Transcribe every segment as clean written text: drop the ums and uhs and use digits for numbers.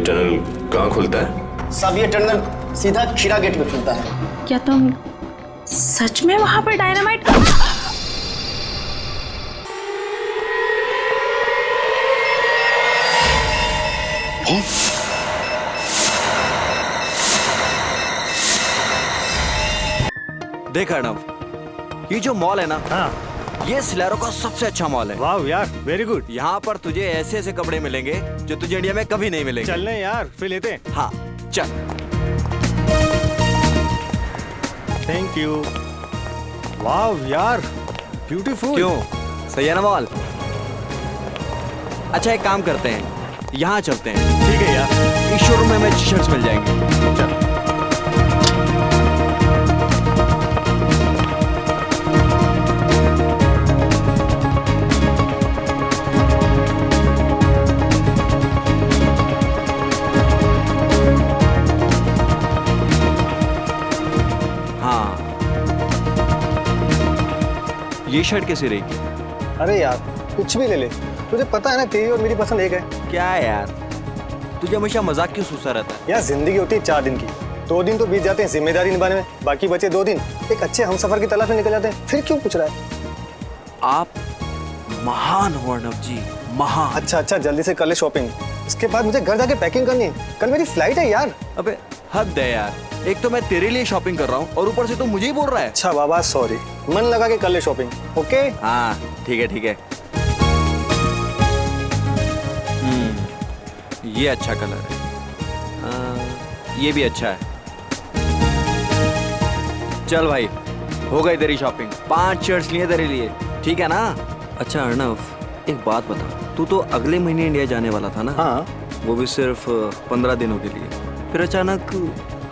Tunnel कहाँ खुलता है? साहब ये टनल सीधा खीरा गेट में खुलता है। क्या तुम सच में वहां पर डायनामाइट? देख अर्णव, ये जो मॉल है ना, हाँ, ये सिलेरो का सबसे अच्छा मॉल है। वाह यार, वेरी गुड। यहाँ पर तुझे ऐसे ऐसे कपड़े मिलेंगे जो तुझे इंडिया में कभी नहीं मिलेंगे। चलने यार, फिर लेते हैं। हाँ चल। Thank you. वाह यार, ब्यूटीफुल। क्यों, सही है ना मॉल? अच्छा एक काम करते हैं, यहाँ चलते हैं। ठीक है यार। इस शोरूम में हमें टी शर्ट्स मिल जाएंगे। चल। ये शर्ट कैसी रहेगी? अरे यार कुछ भी ले ले, तुझे पता है ना तेरी और मेरी पसंद एक है। क्या है यार, तुझे हमेशा मजाक क्यों सूसा रहता है? यार जिंदगी होती है 4 दिन की, 2 दिन तो बीत जाते हैं जिम्मेदारी निभाने में, बाकी बचे 2 दिन एक अच्छे हमसफर की तलाश में निकल जाते हैं। फिर क्यों पूछ रहा है? आप महान हो अर्णव जी, महान। अच्छा जल्दी से कर ले शॉपिंग, इसके बाद मुझे घर जाके पैकिंग करनी है, कल मेरी फ्लाइट है यार। अबे हद है यार, एक तो मैं तेरे लिए शॉपिंग कर रहा हूँ और ऊपर से तू मुझे ही बोल रहा है। अच्छा बाबा सॉरी, मन लगा के कर ले शॉपिंग। ओके हाँ ठीक है ठीक है। ये अच्छा कलर है, ये भी अच्छा है। चल भाई, हो गई तेरी शॉपिंग, 5 शर्ट्स लिए तेरे लिए, ठीक है ना? अच्छा अर्णव, एक बात बता, तू तो अगले महीने इंडिया जाने वाला था ना? हाँ। वो भी सिर्फ 15 दिनों के लिए, फिर अचानक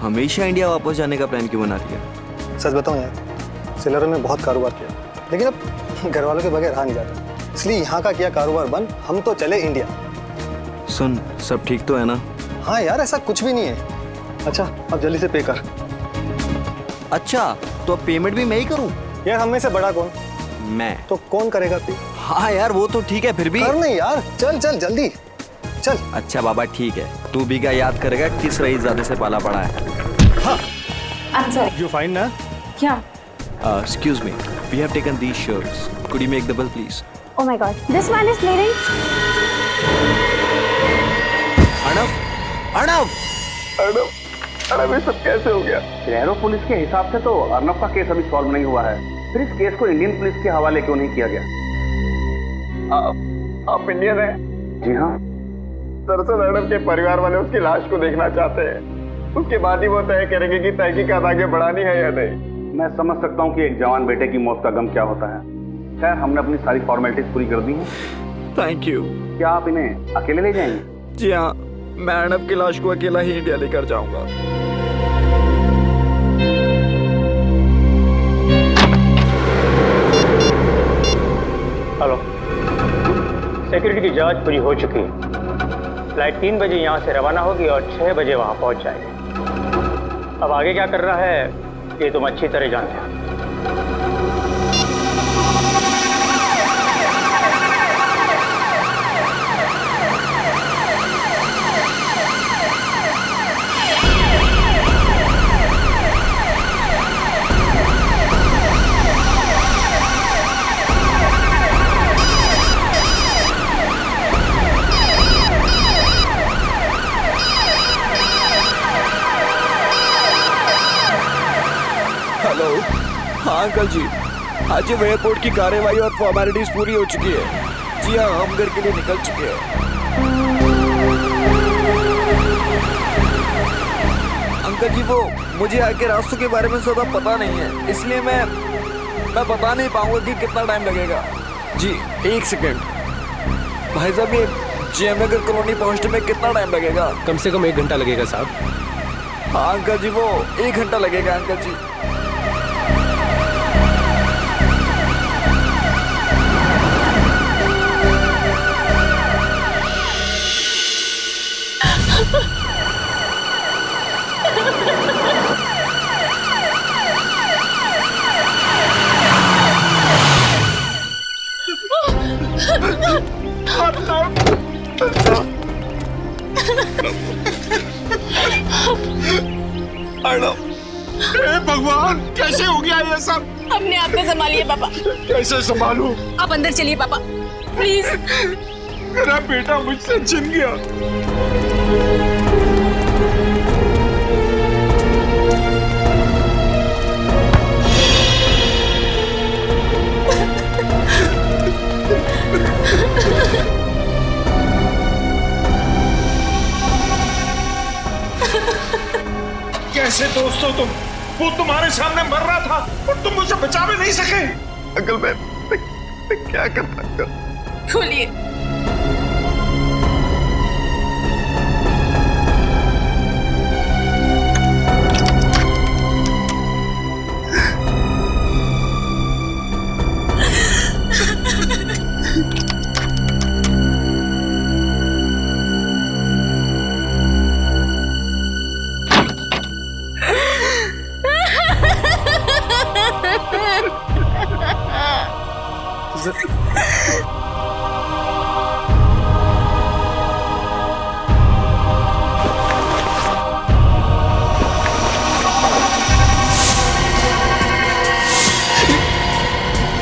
हमेशा इंडिया वापस जाने का प्लान क्यों बना लिया? सच बताऊं यार, सिलेरो में बहुत कारोबार किया, लेकिन अब घर वालों के बगैर रहा नहीं जाता, इसलिए यहाँ का किया कारोबार बंद, हम तो चले इंडिया। सुन, सब ठीक तो है ना? हाँ यार ऐसा कुछ भी नहीं है। अच्छा अब जल्दी से पे कर। अच्छा तो अब पेमेंट भी मैं ही करूं? यार हम में से बड़ा कौन? मैं। तो कौन करेगा पे? हाँ यार वो तो ठीक है, फिर भी कर नहीं यार, चल चल जल्दी चल। अच्छा बाबा ठीक है, तू भी क्या याद करेगा किस रईसजादे से पाला पड़ा है? हाँ I'm sorry. यू फाइन ना? क्या? Excuse me, we have taken these shirts. Could you make the bill please? Oh my God, this man is bleeding. Arnav, Arnav, Arnav ये सब कैसे हो गया? सिलेरो पुलिस के हिसाब से तो अर्णव का केस अभी सॉल्व नहीं हुआ है, फिर इस केस को इंडियन पुलिस के हवाले क्यों नहीं किया गया? आप इंडियन हैं? जी हाँ। दरअसल अर्णव के परिवार वाले उसकी लाश को देखना चाहते हैं, उसके बाद ही वो तय करेंगे कि तहकीकात आगे बढ़ानी है या नहीं। मैं समझ सकता हूँ कि एक जवान बेटे की मौत का गम क्या होता है। खैर हमने अपनी सारी फॉर्मेलिटीज पूरी कर दी हैं। Thank you. क्या आप इन्हें अकेले ले जाएंगे? जी हाँ, मैं अर्णव की लाश को अकेला ही इंडिया लेकर जाऊंगा। हेलो, सिक्योरिटी की जांच पूरी हो चुकी है। फ्लाइट 3 बजे यहाँ से रवाना होगी और 6 बजे वहाँ पहुँच जाएगी। अब आगे क्या कर रहा है ये तुम अच्छी तरह जानते हो। हेलो, हाँ अंकल जी, आज एयरपोर्ट की कार्रवाई और फॉर्मेलिटीज पूरी हो चुकी है। जी हाँ, हम घर के लिए निकल चुके हैं। अंकल जी वो मुझे आगे रास्तों के बारे में ज़्यादा पता नहीं है, इसलिए मैं बता नहीं पाऊंगा कि कितना टाइम लगेगा। जी 1 सेकेंड भाई साहब, ये जेएम नगर कॉलोनी पहुंचने में कितना टाइम लगेगा? कम से कम 1 घंटा लगेगा साहब। हाँ अंकल जी, वो 1 घंटा लगेगा अंकल जी। मैडम, हे भगवान, कैसे हो गया ये सब? अपने आप को संभालिए पापा। कैसे संभालूं? आप अंदर चलिए पापा, प्लीज। मेरा बेटा मुझसे छिन गया। कैसे दोस्त हो तुम? वो तुम्हारे सामने मर रहा था और तुम मुझे बचा भी नहीं सके। अंकल मैं क्या करता अंकल? खोलिए।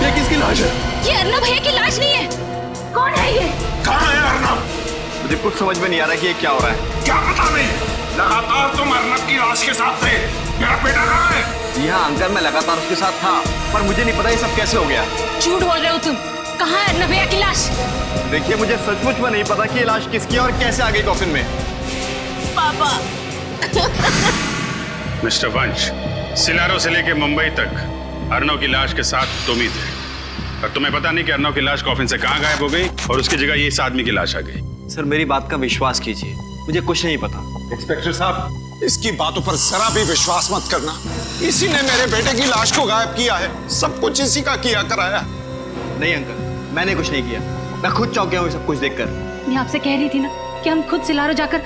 ये किसकी लाश है? ये अर्नब भैया की लाश नहीं है। कौन है ये? कहाँ है अर्नब? मुझे कुछ समझ में नहीं आ रहा कि ये क्या हो रहा है। क्या पता नहीं, लगातार तुम अर्नब की लाश के साथ थे। मेरा बेटा कहाँ है? जी हाँ अंकल, मैं लगातार उसके साथ था, पर मुझे नहीं पता ये सब कैसे हो गया। झूठ बोल रहे हो तुम। कहाँ है अर्नब भैया की लाश? देखिए, मुझे सचमुच में नहीं पता कि ये लाश किसकी है और कैसे आ गई कॉफिन में। पापा। मिस्टर वंश, सिलारो से लेके मुंबई तक अर्नव की लाश के साथ तुम ही थे, और तुम्हें पता नहीं कि अर्नव की लाश कॉफिन से कहाँ गायब हो गई और उसकी जगह ये इस आदमी की लाश आ गई। सर, मेरी बात का विश्वास कीजिए, मुझे कुछ नहीं पता। इंस्पेक्टर साहब, इसकी बातों पर जरा भी विश्वास मत करना। इसी ने मेरे बेटे की लाश को गायब किया है। सब कुछ इसी का किया कराया। नहीं अंकल, मैंने कुछ नहीं किया। मैं खुद चौंक गया हूँ सब कुछ देखकर। मैं आपसे कह रही थी ना कि हम खुद सिलारो जाकर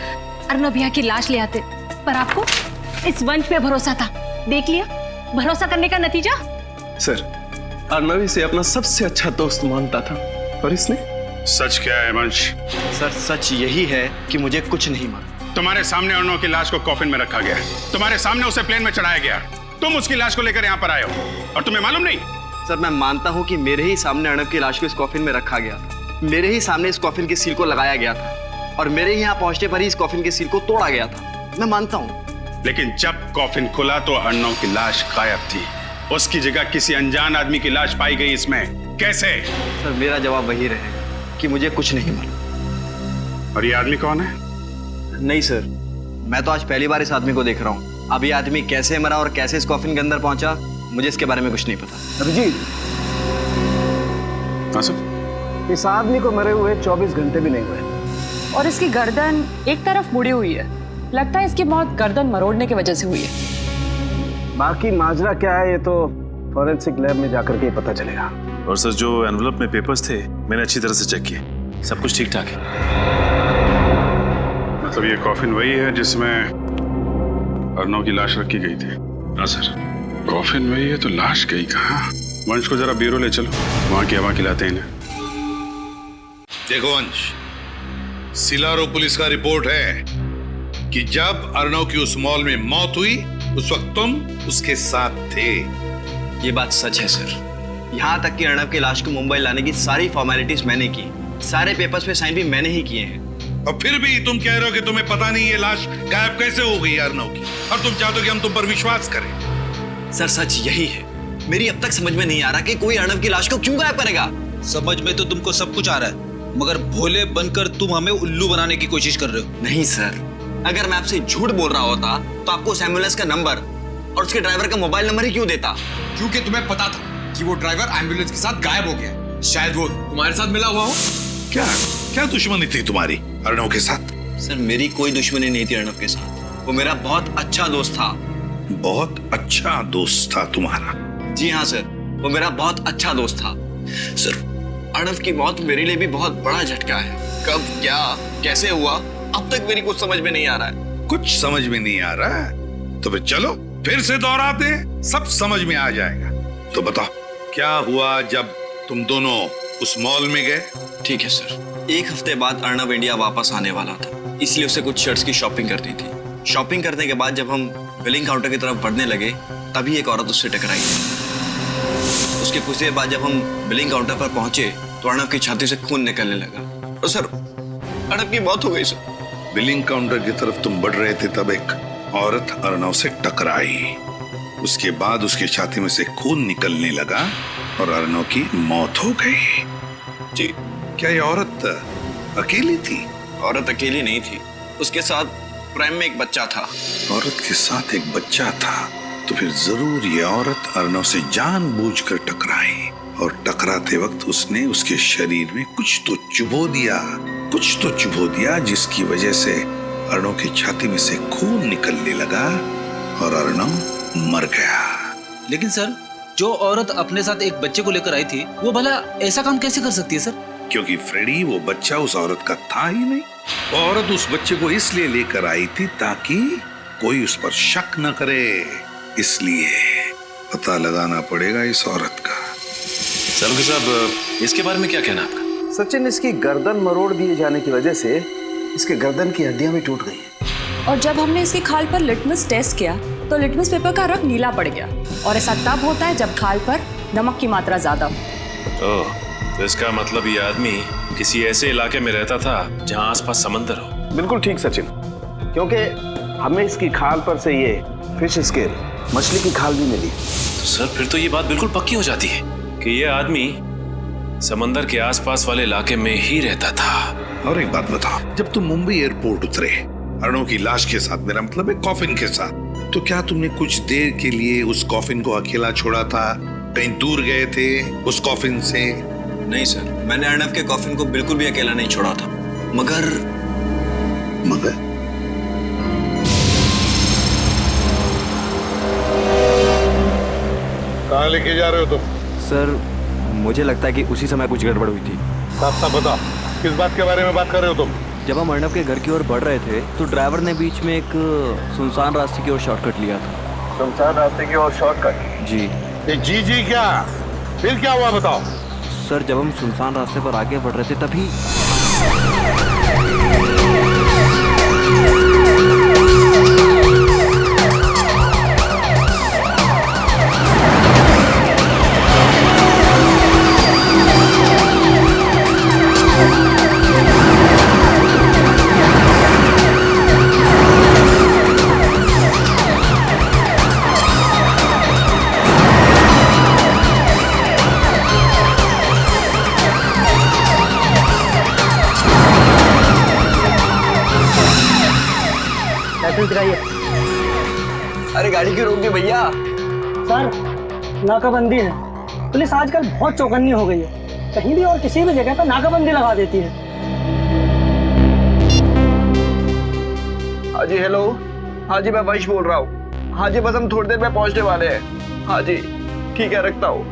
अर्नब भैया की लाश ले आते, पर आपको इस वंश पे भरोसा था। देख लिया भरोसा करने का नतीजा। सर, अर्नव इसे अपना सबसे अच्छा दोस्त मानता था, और इसने। सच क्या है वंश? सर, सच यही है कि मुझे कुछ नहीं मालूम। तुम्हारे सामने अर्नव की लाश को कॉफिन में रखा गया, तुम्हारे सामने उसे प्लेन में चढ़ाया गया, तुम उसकी लाश को लेकर यहाँ पर आए हो और तुम्हें मालूम नहीं? सर, मैं मानता हूँ कि मेरे ही सामने अर्नब की लाश को इस कॉफिन में रखा गया था, मेरे ही सामने इस कॉफिन के सील को लगाया गया था, और मेरे ही यहाँ पहुंचने पर ही इस कॉफिन के सील को तोड़ा गया था। मैं मानता हूँ। लेकिन जब कॉफिन खुला तो अर्नव की लाश गायब थी, उसकी जगह किसी अनजान आदमी की लाश पाई गई। इसमें कैसे? सर, मेरा जवाब वही रहेगा कि मुझे कुछ नहीं मालूम। और ये आदमी कौन है? नहीं सर, मैं तो आज पहली बार इस आदमी को देख रहा हूँ। अब ये आदमी कैसे मरा और कैसे इस कॉफिन के अंदर पहुंचा, मुझे इसके बारे में कुछ नहीं पता। अभिजीत, हाँ सर। इस आदमी को मरे हुए 24 घंटे भी नहीं हुए, और इसकी गर्दन एक तरफ मुड़ी हुई है। लगता है इसकी मौत गर्दन मरोड़ने की वजह से हुई है। बाकी माजरा क्या है ये तो फॉरेंसिक लैब में जाकर के ही पता चलेगा। और सर, जो एनवलप में पेपर्स थे मैंने अच्छी तरह से चेक किए, सब कुछ ठीक ठाक है। मतलब ये कॉफिन वही है जिसमें अर्नव की लाश रखी गई थी? हाँ सर। कॉफिन वही है तो लाश गई कहाँ? वंश को जरा ब्यूरो ले चलो, वहां की हवा खिलाते हैं इन्हें। देखो वंश, सिलारो पुलिस का रिपोर्ट है कि जब अर्नव की उस मॉल में मौत हुई उस वक्त तुम उसके साथ थे। ये बात सच है सर। यहाँ तक कि अर्नब की लाश को मुंबई लाने की सारी फॉर्मेलिटीज मैंने की, सारे पेपर्स पे साइन भी मैंने ही किए हैं। और फिर भी तुम कह रहे हो कि तुम्हें पता नहीं ये लाश गायब कैसे हो गई अर्नव की, और तुम चाहते हो कि हम तुम पर विश्वास करें। सर, सच यही है। मेरी अब तक समझ में नहीं आ रहा कि कोई अर्नब की लाश को क्यों गायब करेगा। समझ में तो तुमको सब कुछ आ रहा है, मगर भोले बनकर तुम हमें उल्लू बनाने की कोशिश कर रहे हो। नहीं सर, अगर मैं आपसे झूठ बोल रहा होता तो आपको उस एम्बुलेंस का नंबर और उसके ड्राइवर का मोबाइल नंबर ही क्यों देता? क्योंकि तुम्हें पता था कि वो ड्राइवर एम्बुलेंस के साथ गायब हो गया। शायद वो तुम्हारे साथ मिला हुआ हो। क्या क्या दुश्मनी थी तुम्हारी अर्नव के साथ? सर, मेरी कोई दुश्मनी नहीं थी अर्नब के साथ। वो मेरा बहुत अच्छा दोस्त था। बहुत अच्छा दोस्त था तुम्हारा? जी हाँ सर, वो मेरा बहुत अच्छा दोस्त था। सर, अर्नब की मौत मेरे लिए भी बहुत बड़ा झटका है। कब, क्या, कैसे हुआ, अब तक मेरी कुछ समझ में नहीं आ रहा है। कुछ समझ में नहीं आ रहा है तो फिर चलो फिर से दोहराते हैं, सब समझ में आ जाएगा। तो बताओ क्या हुआ जब तुम दोनों उस मॉल में गए? ठीक है सर। एक हफ्ते बाद अर्नब इंडिया वापस आने वाला था, इसलिए उसे कुछ शर्ट्स की शॉपिंग करनी थी। शॉपिंग करने के बाद जब हम बिलिंग काउंटर की तरफ बढ़ने लगे तभी एक औरत उससे टकराई। उसके कुछ देर बाद जब हम बिलिंग काउंटर पर पहुंचे तो अर्णव की छाती से खून निकलने लगा और सर अर्णव की मौत हो गई सर। बिलिंग काउंटर की तरफ तुम बढ़ रहे थे तब एक औरत अर्णव से टकराई। उसके बाद उसकी छाती में से खून निकलने लगा और अर्णव की मौत हो गई। जी। क्या ये औरत अकेली थी? औरत अकेली नहीं थी, उसके साथ प्रेम में एक बच्चा था। औरत के साथ एक बच्चा था तो फिर जरूर ये औरत अर्णव से जानबूझकर टकराई और टकराते वक्त उसने उसके शरीर में कुछ तो चुभो दिया जिसकी वजह से अर्णव की छाती में से खून निकलने लगा और अर्णव मर गया। लेकिन सर, जो औरत अपने साथ एक बच्चे को लेकर आई थी वो भला ऐसा काम कैसे कर सकती है सर? क्योंकि फ्रेडी वो बच्चा उस औरत का था ही नहीं। वो औरत उस बच्चे को इसलिए लेकर आई थी ताकि कोई उस पर शक न करे, इसलिए पता लगाना पड़ेगा इस औरत का। सलूकी साहब, इसके बारे में क्या कहना आपका? सचिन, इसकी गर्दन मरोड़ दिए जाने की वजह से इसके गर्दन की हड्डियां भी टूट गई हैं। और जब हमने इसकी खाल पर लिटमस टेस्ट किया तो लिटमस पेपर का रंग नीला पड़ गया और ऐसा तब होता है जब खाल पर नमक की मात्रा ज्यादा हो। ओह, तो इसका मतलब ये आदमी किसी ऐसे इलाके में रहता था जहां आसपास समंदर हो। बिल्कुल ठीक सचिन, क्योंकि हमें इसकी खाल पर से ये फिश स्केल मछली की खाल भी मिली। तो सर फिर तो ये बात बिल्कुल पक्की हो जाती है कि ये आदमी समंदर के आसपास वाले इलाके में ही रहता था। और एक बात बताओ, जब तुम मुंबई एयरपोर्ट उतरे अर्णव की लाश के साथ, मेरा मतलब है कॉफिन के साथ, तो क्या तुमने कुछ देर के लिए उस कॉफिन को अकेला छोड़ा था? कहीं दूर गए थे उस कॉफिन से? नहीं सर, मैंने अर्णव के कॉफिन को बिल्कुल भी अकेला नहीं छोड़ा था। मगर कहाँ लेके जा रहे हो तुम? सर, मुझे लगता है कि उसी समय कुछ गड़बड़ हुई थी। साफ साफ बताओ, किस बात के बारे में बात कर रहे हो तुम? जब हम अर्णव के घर की ओर बढ़ रहे थे तो ड्राइवर ने बीच में एक सुनसान रास्ते की ओर शॉर्टकट लिया था। सुनसान रास्ते की ओर शॉर्टकट? जी। जी क्या? फिर क्या हुआ बताओ? सर, जब हम सुनसान रास्ते पर आगे बढ़ रहे थे तभी अरे गाड़ी क्यों रोक दी भैया? सर, नाकाबंदी है। पुलिस आजकल बहुत चौकन्नी हो गई है, कहीं भी और किसी भी जगह पर नाकाबंदी लगा देती है। हाँ जी, हेलो। हाँ जी, मैं वंश बोल रहा हूँ। हाँ जी, बस हम थोड़ी देर में पहुंचने वाले हैं। हाँ जी, ठीक है, रखता हूँ।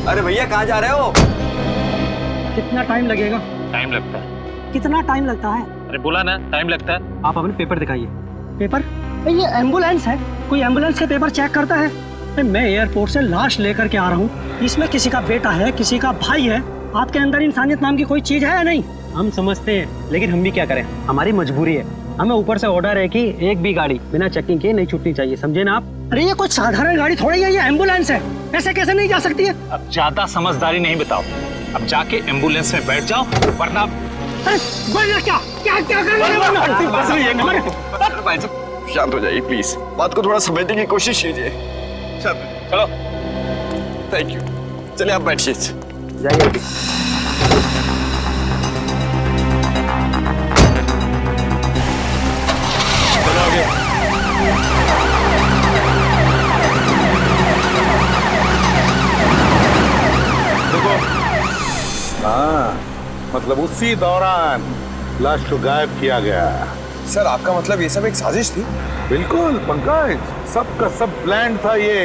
अरे भैया, कहाँ जा रहे हो? कितना टाइम लगेगा? टाइम लगता है। कितना टाइम लगता है? अरे बोला ना, टाइम लगता है। आप अपने पेपर दिखाइए। पेपर? ये एम्बुलेंस है, कोई एम्बुलेंस के पेपर चेक करता है? मैं एयरपोर्ट से लाश लेकर के आ रहा हूँ, इसमें किसी का बेटा है, किसी का भाई है। आपके अंदर इंसानियत नाम की कोई चीज है या नहीं? हम समझते हैं, लेकिन हम भी क्या करें, हमारी मजबूरी है। हमें ऊपर से ऑर्डर है कि एक भी गाड़ी बिना चेकिंग के नहीं छूटनी चाहिए, समझे ना आप? अरे ये कुछ साधारण गाड़ी थोड़ी है, ये एम्बुलेंस है, ऐसे कैसे नहीं जा सकती है? अब ज्यादा समझदारी नहीं बताओ, अब जाके एम्बुलेंस में बैठ जाओ, वरना क्या क्या क्या भाई साहब, शांत हो जाइए प्लीज, बात को थोड़ा समझने की कोशिश कीजिए। चलो, थैंक यू। चलिए आप बैठिए। जाइए। हाँ, मतलब उसी दौरान लाश को गायब किया गया। सर, आपका मतलब ये सब एक साजिश थी? बिल्कुल पंकज, सबका सब प्लान था ये।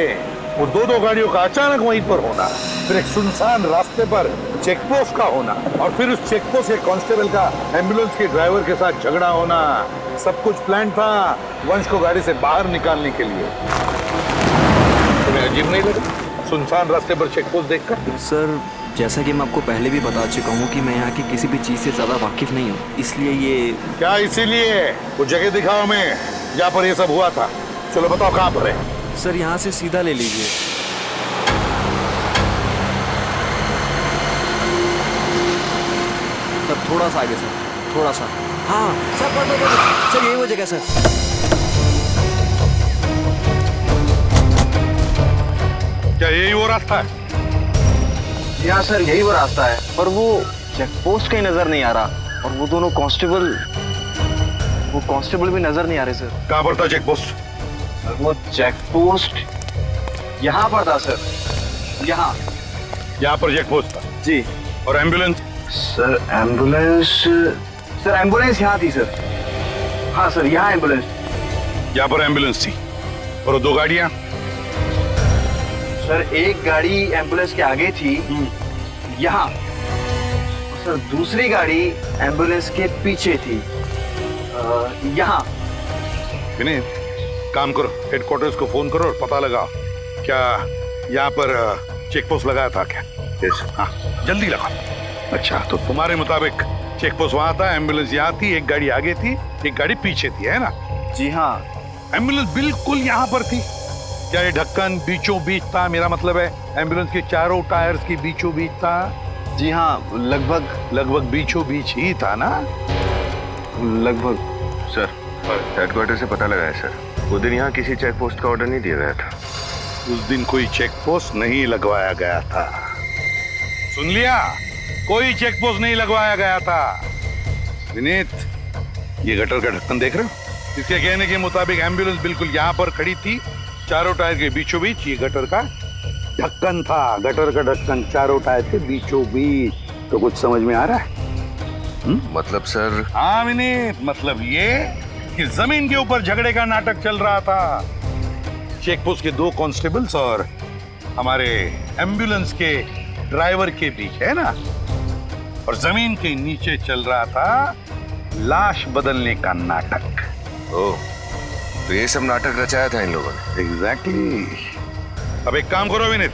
वो दो गाड़ियों का अचानक वहीं पर होना, फिर एक सुनसान रास्ते पर चेक पोस्ट का होना, और फिर उस चेक पोस्ट के कांस्टेबल का एम्बुलेंस के ड्राइवर के साथ झगड़ा होना। सब कुछ प्लान था वंश को गाड़ी से बाहर निकालने के लिए। तुम्हें अजीब नहीं लगा सुनसान रास्ते पर चेक पोस्ट देखकर? सर, जैसा कि मैं आपको पहले भी बता चुका हूँ कि मैं यहाँ की किसी भी चीज़ से ज़्यादा वाकिफ नहीं हूँ, इसलिए ये क्या इसीलिए वो जगह दिखाओ हमें जहाँ पर ये सब हुआ था। चलो बताओ कहाँ पर है। सर यहाँ से सीधा ले लीजिए। सर थोड़ा सा आगे सर, थोड़ा सा। हाँ सर सर यही वो जगह सर। क्या यही वो रास्ता है? यहाँ सर यही वो रास्ता है, पर वो चेक पोस्ट कहीं नजर नहीं आ रहा और वो दोनों कांस्टेबल भी नजर नहीं आ रहे सर। कहाँ पर था चेक पोस्ट? वो चेक पोस्ट यहाँ पर था सर, यहाँ पर चेक पोस्ट था जी। और एम्बुलेंस? सर एम्बुलेंस यहाँ थी सर। हाँ सर यहाँ एम्बुलेंस। यहाँ पर एम्बुलेंस थी और वो 2 गाड़ियाँ? सर एक गाड़ी एम्बुलेंस के आगे थी यहाँ, सर दूसरी गाड़ी एम्बुलेंस के पीछे थी यहाँ। विनीत, काम करो, हेडक्वार्टर्स को फोन करो और पता लगाओ क्या यहाँ पर चेक पोस्ट लगाया था क्या? यस। हाँ जल्दी लगाओ। अच्छा तो तुम्हारे मुताबिक चेक पोस्ट वहाँ था, एम्बुलेंस यहाँ थी, एक गाड़ी आगे थी, एक गाड़ी पीछे थी, है ना? जी हाँ। एम्बुलेंस बिल्कुल यहाँ पर थी। क्या ये ढक्कन बीचों बीच था? मेरा मतलब है एम्बुलेंस के चारों टायर्स के बीचों बीच था। जी हाँ लगभग बीचों बीच ही था ना? लगभग। सर हेडक्वार्टर से पता लगा है सर, वो दिन यहाँ किसी चेक पोस्ट का ऑर्डर नहीं दिया गया था। उस दिन कोई चेक पोस्ट नहीं लगवाया गया था। सुन लिया? कोई चेक पोस्ट नहीं लगवाया गया था। विनीत, ये गटर का ढक्कन देख रहे हो? इसके कहने के मुताबिक एम्बुलेंस बिल्कुल यहाँ पर खड़ी थी, चारों टायर के बीचों बीच ये गटर का ढक्कन था। गटर का ढक्कन चारों टायर के बीचों बीच। तो कुछ समझ में आ रहा है? मतलब सर? हाँ विनीत, मतलब ये कि जमीन के ऊपर झगड़े का नाटक चल रहा था। चेक पोस्ट के 2 कांस्टेबल्स और हमारे एम्बुलेंस के ड्राइवर के बीच, है ना? और जमीन के नीचे चल रहा था लाश बदलने का नाटक। ओह, तो ये सब नाटक रचाया था इन लोगों ने? एग्जैक्टली। अब एक काम करो विनीत,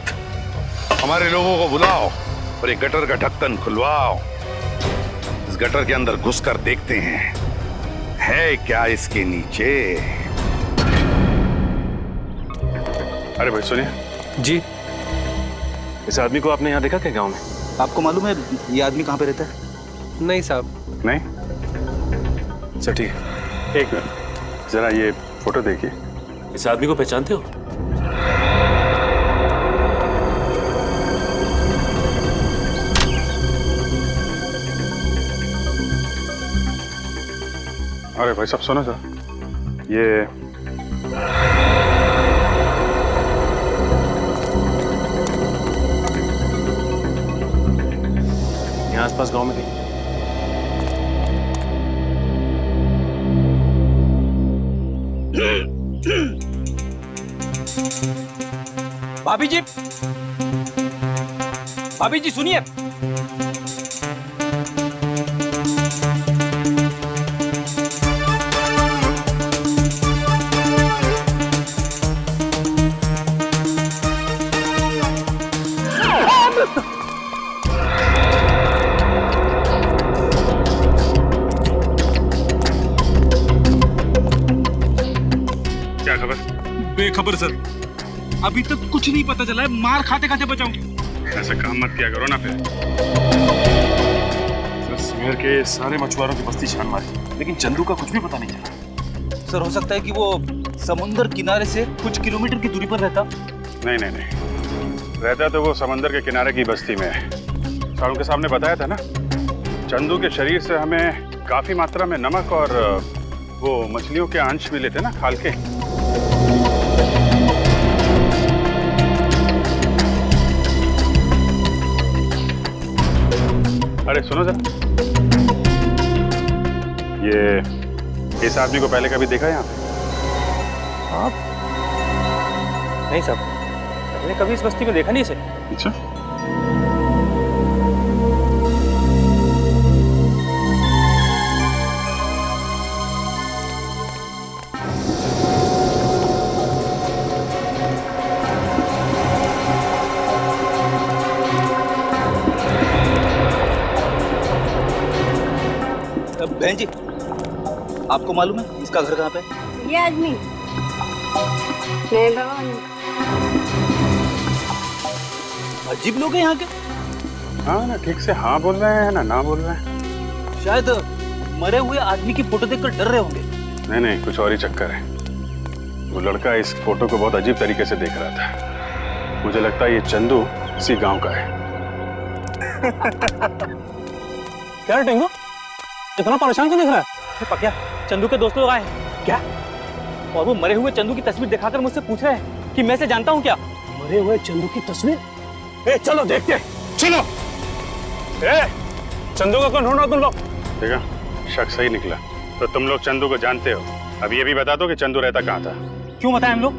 हमारे लोगों को बुलाओ और एक गटर का ढक्कन खुलवाओ। इस गटर के अंदर घुसकर देखते हैं है क्या इसके नीचे। अरे भाई सुनिए जी, इस आदमी को आपने यहाँ देखा क्या गांव में? आपको मालूम है ये आदमी कहाँ पे रहता है? नहीं साहब। नहीं? अच्छा ठीक है, एक मिनट जरा ये फोटो देखिए। इस आदमी को पहचानते हो? अरे भाई साहब सुनो सर, ये यहाँ आसपास गांव में नहीं। भाभी जी सुनिए। क्या खबर? बेखबर सर, अभी तक कुछ नहीं पता चला है। मार खाते खाते बचाऊं। ऐसा काम मत किया करो ना फिर। सर स्मेर के सारे मछुआरों की बस्ती छान मारी, लेकिन चंदू का कुछ भी पता नहीं चला। सर हो सकता है कि वो समुद्र किनारे से कुछ किलोमीटर की दूरी पर रहता। नहीं नहीं नहीं, रहता तो वो समंदर के किनारे की बस्ती में। सारुण के सामने बताया था ना, चंदू के शरीर से हमें काफी मात्रा में नमक और वो मछलियों के अंश मिले थे ना, खाल के। अरे सुनो जरा, ये इस आदमी को पहले कभी देखा यहाँ पे? हाँ नहीं साहब, मैंने कभी इस बस्ती में देखा नहीं इसे। अच्छा, बहन जी, आपको मालूम है इसका घर कहाँ पे है? ये आदमी मैं भगवान। अजीब लोग हैं यहाँ के। हाँ ना, ठीक से हाँ बोल रहे हैं ना बोल रहे हैं। शायद मरे हुए आदमी की फोटो देखकर डर रहे होंगे। नहीं, कुछ और ही चक्कर है। वो लड़का इस फोटो को बहुत अजीब तरीके से देख रहा था। मुझे लगता है ये चंदू इसी गांव का है। क्या है टिंगू, इतना परेशान क्यों दिख रहा है? पक्या, चंदू के दोस्त लोग आए हैं क्या? और वो मरे हुए चंदू की तस्वीर दिखाकर मुझसे पूछ रहे हैं कि मैं से जानता हूँ क्या? मरे हुए चंदू की तस्वीर? ए, चलो देखते हैं, चलो। ए, चंदू को कौन ढूंढ रहा तुम लोग? देखा, शक सही निकला। तो तुम लोग चंदू को जानते हो। अब ये भी बता दो कि चंदू रहता कहाँ था। क्यों बताएं हम लोग?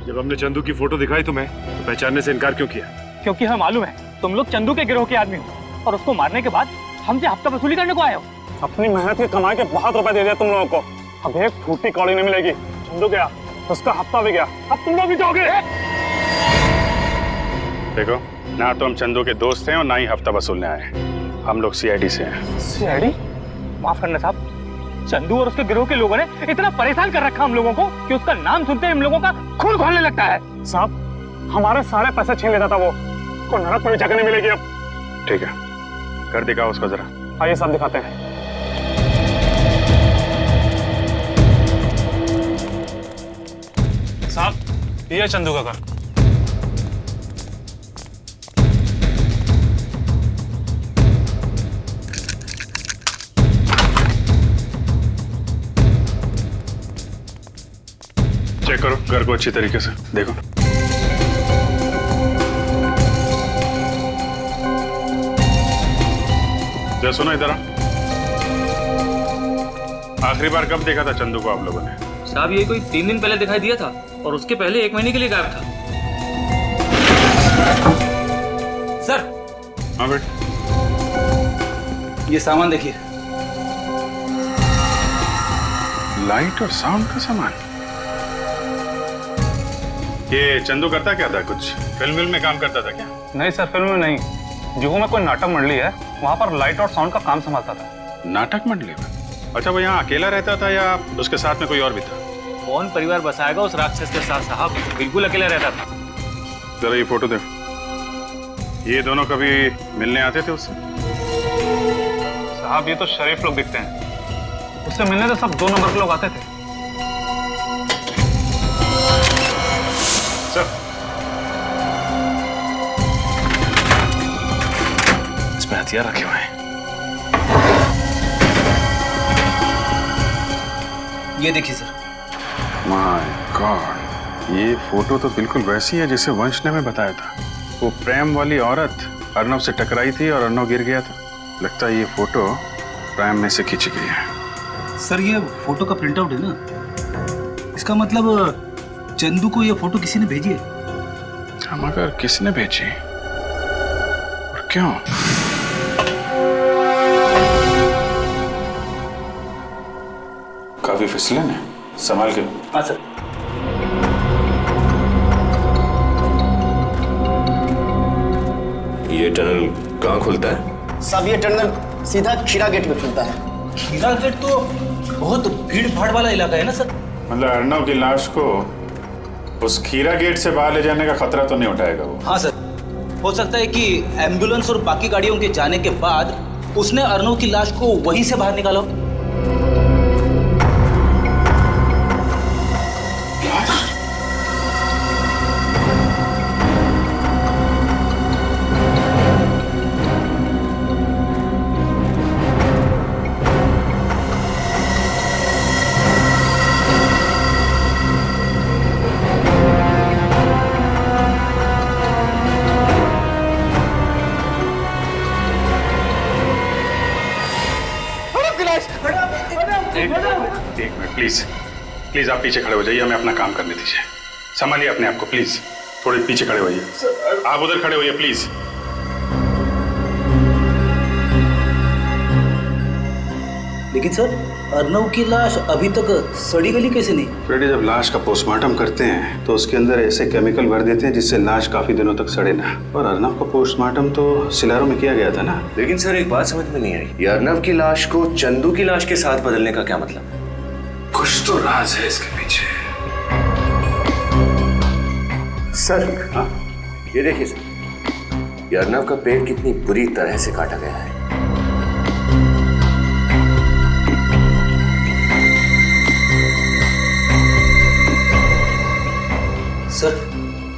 जब हमने चंदू की फोटो दिखाई तुम्हें, तो पहचानने से इनकार क्यों किया? क्योंकि हमें मालूम है तुम लोग चंदू के गिरोह के आदमी हो और उसको मारने के बाद हमसे हफ्ता वसूली करने को आए हो। अपनी मेहनत के कमाए के बहुत रुपए दे दिया तुम लोगों को, अब एक फूटी कौड़ी नहीं मिलेगी। चंदू गया, उसका हफ्ता भी गया, अब तुम लोग भी जाओगे। देखो, ना तो हम चंदू के दोस्त हैं और ना ही हफ्ता वसूलने आए। हम लोग सीआईडी से हैं। सीआईडी? माफ करना साहब, चंदू और उसके गिरोह के लोगों ने इतना परेशान कर रखा हम लोगों को कि उसका नाम सुनते ही हम लोगों का खून खोलने लगता है। साहब, हमारे सारे पैसे छीन लेता था वो, को नरक में जगह नहीं मिलेगी अब। ठीक है, कर दिखाओ उसको जरा। आइए साहब दिखाते हैं। साहब, ये चंदू का घर। चेक करो घर को अच्छी तरीके से, देखो। जरा सुनो इधर। आखिरी बार कब देखा था चंदू को आप लोगों ने? साहब, ये कोई 3 दिन पहले दिखाई दिया था और उसके पहले 1 महीने के लिए गायब था। सर। हाँ बेटा, ये सामान देखिए। लाइट और साउंड का सामान। ये चंदू करता क्या था? कुछ फिल्म में काम करता था क्या? नहीं सर, फिल्म में नहीं। जुहू में कोई नाटक मंडली है, वहाँ पर लाइट और साउंड का काम संभालता था। नाटक मंडली में? अच्छा, वो यहाँ अकेला रहता था या उसके साथ में कोई और भी था? कौन परिवार बसाएगा उस राक्षस के साथ साहब, बिल्कुल अकेला रहता था। जरा ये फोटो देखो। ये दोनों कभी मिलने आते थे उससे? साहब, ये तो शरीफ लोग दिखते हैं, उससे मिलने तो सब 2 नंबर के लोग आते थे। सर, इसमें हथियार रखे हुए हैं। ये देखिए सर। माय गॉड, ये फोटो तो बिल्कुल वैसी है जैसे वंश ने हमें बताया था। वो प्रेम वाली औरत अर्नव से टकराई थी और अर्नव गिर गया था। लगता है ये फोटो प्रेम में से खींची गई है। सर, ये फोटो का प्रिंट आउट है ना, इसका मतलब चंदू को ये फोटो किसी ने भेजी है। हम अगर किसने भेजी और क्यों? काफी फिसलन है, संभाल के। हाँ सर। ये टनल कहाँ खुलता है? साहब, ये टनल सीधा खीरा गेट में खुलता है। खीरा गेट तो बहुत भीड़ भाड़ वाला इलाका है ना सर? मतलब अर्नव की लाश को उस खीरा गेट से बाहर ले जाने का खतरा तो नहीं उठाएगा वो? हाँ सर, हो सकता है कि एम्बुलेंस और बाकी गाड़ियों के जाने के बाद उसने अर्नव की लाश को वहीं से बाहर निकाला। एक मिनट प्लीज, प्लीज आप पीछे खड़े हो जाइए, हमें अपना काम करने दीजिए। संभालिए अपने आप को प्लीज, थोड़े पीछे खड़े होइए। आप उधर खड़े होइए प्लीज। लेकिन लेकिन सर अर्नव की लाश अभी तक सड़ी गली कैसे नहीं? फ्रेडी, जब लाश का पोस्टमार्टम करते हैं तो उसके अंदर ऐसे केमिकल भर देते हैं जिससे लाश काफी दिनों तक सड़े ना। और अर्नव का पोस्टमार्टम तो सिलारो में किया गया था ना। लेकिन सर एक बात समझ में नहीं आई, ये अर्नव की लाश को चंदू की लाश के साथ बदलने का क्या मतलब? कुछ तो राज है इसके पीछे। सर ये देखिए सर, ये अर्नव का पेट कितनी बुरी तरह से काटा गया है। सर